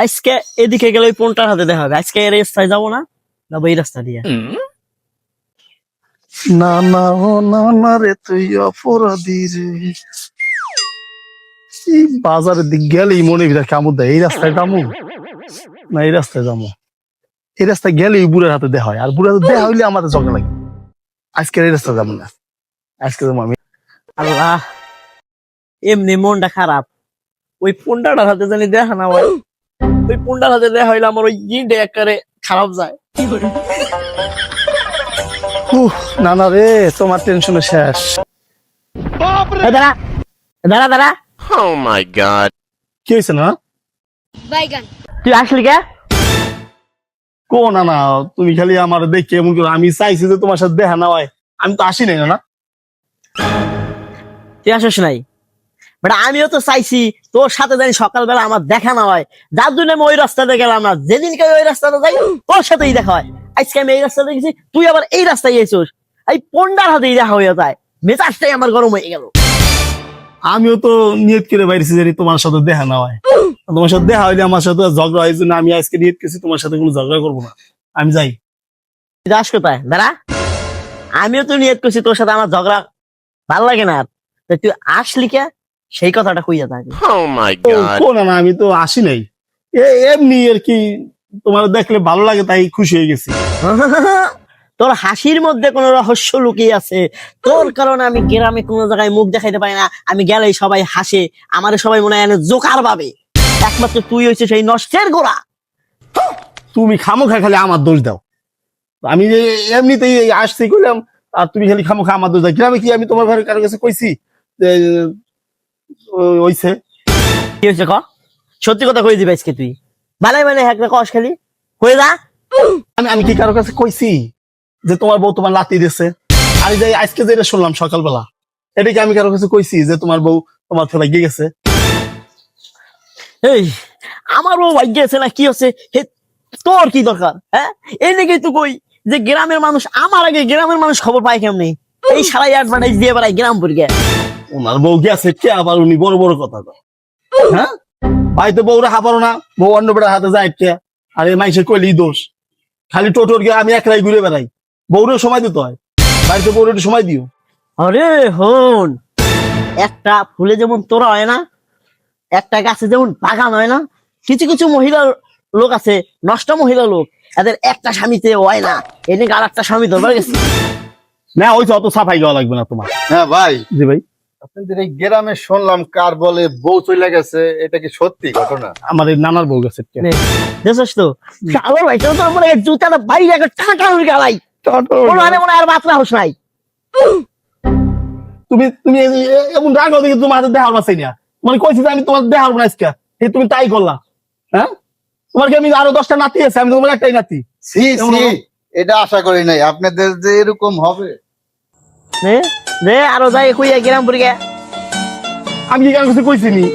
আজকে এদিকে গেলে ওই কোনটার হাতে দেখা হবে? আজকে এই রাস্তায় যাবো না, যাবো এই রাস্তা দিয়ে। না না ও না না রে তুই অপরাধী রে। এই বাজারের দিক গেলেই মনে ভিতরে কামড় দেয়, এই রাস্তায় যাবো না এই রাস্তায় যাবো। এই রাস্তায় গেলেই বুড়ার হাতে দেয়া হয়, আর বুড়ার হাতে দেয়া হইলে আমাদের ঝগড়া লাগে। আজকে এই রাস্তায় যাবো না, আজকে যাবো আমি। আল্লাহ, এমনি মনটা খারাপ। ওই পুন্ডাটার হাতে জানি দেখা না হয়, ওই পুন্ডার হাতে দেখা হইলে আমার ওই জিনটা একেবারে খারাপ যায়। না না রে, তোমার টেনশনে শেষ। দাঁড়া দাঁড়া দাঁড়া, Oh my god. কি হয়েছে না? তুই আসলি কে? কো না না, তুমি খালি আমার দেখে এমন করো। আমি চাইছি যে তোমার সাথে দেখা না হয়, আমি তো আসি নাই না। তুই আসিস নাই, বাট আমিও তো চাইছি তোর সাথে জানি সকালবেলা আমার দেখা না হয়, যার জন্য আমি ওই রাস্তাতে গেলাম না। যেদিনকে ওই রাস্তাতে যাই তোর সাথেই দেখা হয়। আজকে আমি এই রাস্তাতে গেছি, তুই আবার এই রাস্তায় গেছিস, এই পন্ডার হাতেই দেখা হয়ে যায়। মেজাজটাই আমার গরম হয়ে গেল। আমিও তো নিয়ত করে বাইরেছি যে তোমার সাথে দেখা না হয়। তোমার সাথে দেখা হইলে আমার সাথে ঝগড়া হয়, জন্য আমি আজকে নিয়ত করেছি তোমার সাথে কোনো ঝগড়া করবো না। আমি যাই। তুই যাস কোথায়? দাঁড়া, আমিও তো নিয়ত করছি তোর সাথে আমার ঝগড়া ভালো লাগে না। তা তুই আসলি কে, সেই কথাটা কইয়া থাকে। Oh my O, god. কো না না, আমি তো আসি নাই, এমনি আর কি তোমার দেখলে ভালো লাগে তাই খুশি হয়ে গেছি। তোর হাসির মধ্যে কোনো রহস্য লুকিয়ে আছে। তোর কারণে আমি গ্রামে কোনো জায়গায় মুখ দেখাইতে পারি না। আমি গেলেই সবাই হাসে, আমার সবাই মনে হয় জোকার ভাবে। একমাত্র তুই হয়েছে সেই নষ্টের গোড়া। তুমি খামোখা খালি আমার দোষ দাও। আমি যে এমনিতেই আসছি কইলাম, আর তুমি খালি খামোখা আমার দোষ দাও। গ্রামে কি আমি তোমার ঘরে কারো কাছে কইছি যে হইছে? কি হয়েছে ক, সত্যি কথা কই দিবি আজকে তুই। বালাই বালাই একটা কস খালি হয়ে যা। আমি কি কারো কাছে কইছি যে তোমার বউ তোমার লাতি দিছে? আমি যাই আজকে যেটা শুনলাম সকালবেলা, এটা কি আমি কারো কাছে কইছি যে তোমার বউ তোমার থেকে গিয়ে গেছে? এই আমার বউ ভাগ্য আছে না কি হচ্ছে, তোর কি দরকার? হ্যাঁ, এই নাকি তুই কই যে গ্রামের মানুষ আমার আগে গ্রামের মানুষ খবর পায় কেমনি? এই সারাই অ্যাডভার্টাইজ দিয়ে বেড়াই গ্রাম পরিকে। ওনার বউ গেছে কে আবার উনি বড় বড় কথা কয়? হ্যাঁ, বাড়িতে বউ রাখা পারো না, বউ অন্য বেড়ার হাতে যায় কে? আর এই মাইসে কইলি দোষ। খালি টোটোর গিয়ে আমি একলাই ঘুরে বেড়াই, বউরেও সময় দিতে হয়, বাড়িতে বউরে একটু সময় দিও। আরে হন, একটা ফুলে যেমন তোরা হয় না, একটা গাছে যেমন বাগান হয় না, কিছু কিছু মহিলা লোক আছে, নষ্ট মহিলা লোক, এদের একটা স্বামীতে হয় না, এনে আর একটা স্বামী ধরবার গেছে। না ওই অত সাফাই দেওয়া লাগবে না তোমার। হ্যাঁ ভাই, জি ভাই, আপনাদের এই গ্রামে শুনলাম কার বলে বউ চলে গেছে, এটা কি সত্যি ঘটনা? আমার এই নানার বউ গেছে কে। দেখছিস তো আমার ভাই, তোর মানে জুতাটা বাইরে একটা টাকা গালাই মনে আর বাতরা হোস নাই। তুমি তুমি এমন রাগ দেখে তোমার হাতে দেখার পাচ্ছি না, মানে কইছি যে আমি তোমার দেখার না আজকে, তুমি তাই করলা। হ্যাঁ, তোমার কি আমি আরো 10টা নাতি আছে, আমি তোমার একটাই নাতি। সি সি, এটা আশা করি নাই আপনাদের যে এরকম হবে। আরো যাই কইয়া গ্রাম পরিকে। আমি কি কারো কাছে কইছি নি?